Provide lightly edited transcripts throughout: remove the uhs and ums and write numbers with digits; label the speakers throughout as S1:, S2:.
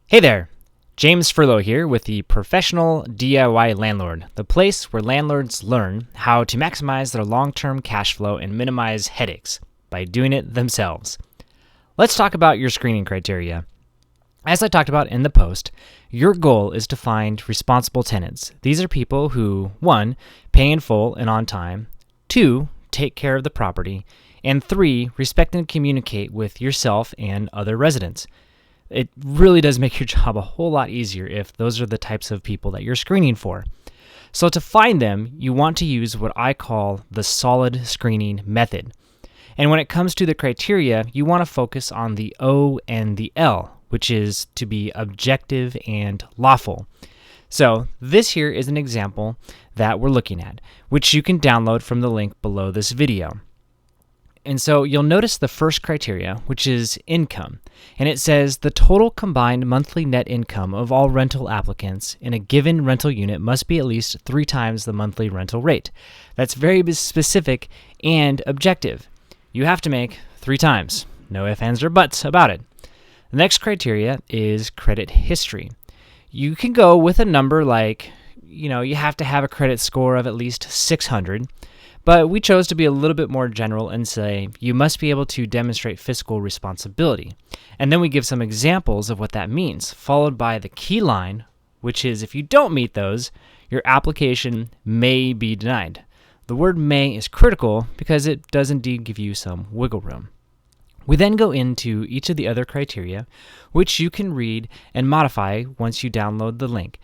S1: Hey there, James Furlow here with the Professional DIY Landlord, the place where landlords learn how to maximize their long-term cash flow and minimize headaches by doing it themselves. Let's talk about your screening criteria. As I talked about in the post, your goal is to find responsible tenants. These are people who, 1, pay in full and on time, 2, take care of the property, and 3, respect and communicate with yourself and other residents. It really does make your job a whole lot easier if those are the types of people that you're screening for. So to find them, you want to use what I call the S.O.L.I.D screening method. And when it comes to the criteria, you want to focus on the O and the L, which is to be objective and lawful. So this here is an example that we're looking at, which you can download from the link below this video. And so you'll notice the first criteria, which is income. And it says the total combined monthly net income of all rental applicants in a given rental unit must be at least 3 times the monthly rental rate. That's very specific and objective. You have to make 3 times. No ifs, ands, or buts about it. The next criteria is credit history. You can go with a number like, you have to have a credit score of at least 600. But we chose to be a little bit more general and say you must be able to demonstrate fiscal responsibility. And then we give some examples of what that means, followed by the key line, which is if you don't meet those, your application may be denied. The word may is critical because it does indeed give you some wiggle room. We then go into each of the other criteria, which you can read and modify once you download the link.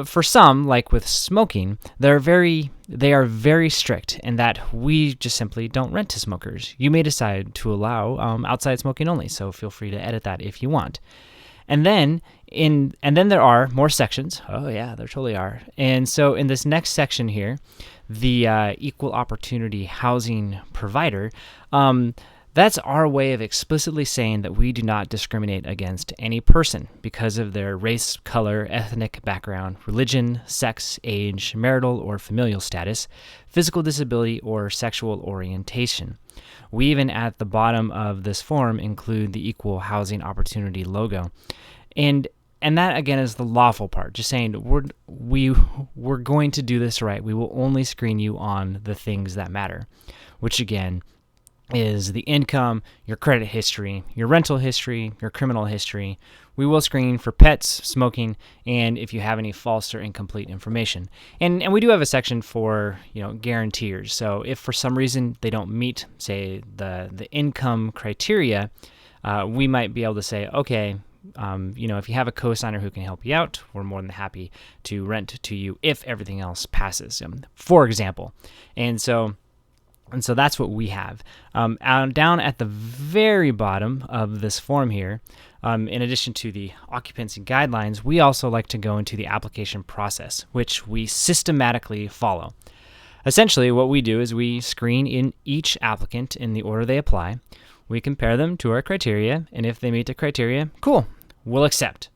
S1: For some, like with smoking, they are very strict in that we just simply don't rent to smokers. You may decide to allow outside smoking only, so feel free to edit that if you want. And then there are more sections. Oh yeah, there totally are. And so in this next section here, the equal opportunity housing provider. That's our way of explicitly saying that we do not discriminate against any person because of their race, color, ethnic background, religion, sex, age, marital or familial status, physical disability, or sexual orientation. We even at the bottom of this form include the equal housing opportunity logo. And that, again, is the lawful part, just saying we're going to do this right. We will only screen you on the things that matter, which, again, is the income, your credit history, your rental history, your criminal history. We will screen for pets, smoking, and if you have any false or incomplete information. And we do have a section for guarantors. So if for some reason they don't meet, say, the income criteria, we might be able to say, okay, if you have a co-signer who can help you out, we're more than happy to rent to you if everything else passes, for example. And so that's what we have. Down at the very bottom of this form here, in addition to the occupancy guidelines, we also like to go into the application process, which we systematically follow. Essentially, what we do is we screen in each applicant in the order they apply. We compare them to our criteria, and if they meet the criteria, cool, we'll accept.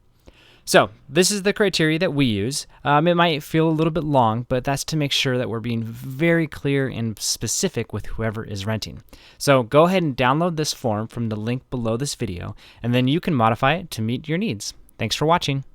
S1: So this is the criteria that we use. It might feel a little bit long, but that's to make sure that we're being very clear and specific with whoever is renting. So go ahead and download this form from the link below this video, and then you can modify it to meet your needs. Thanks for watching.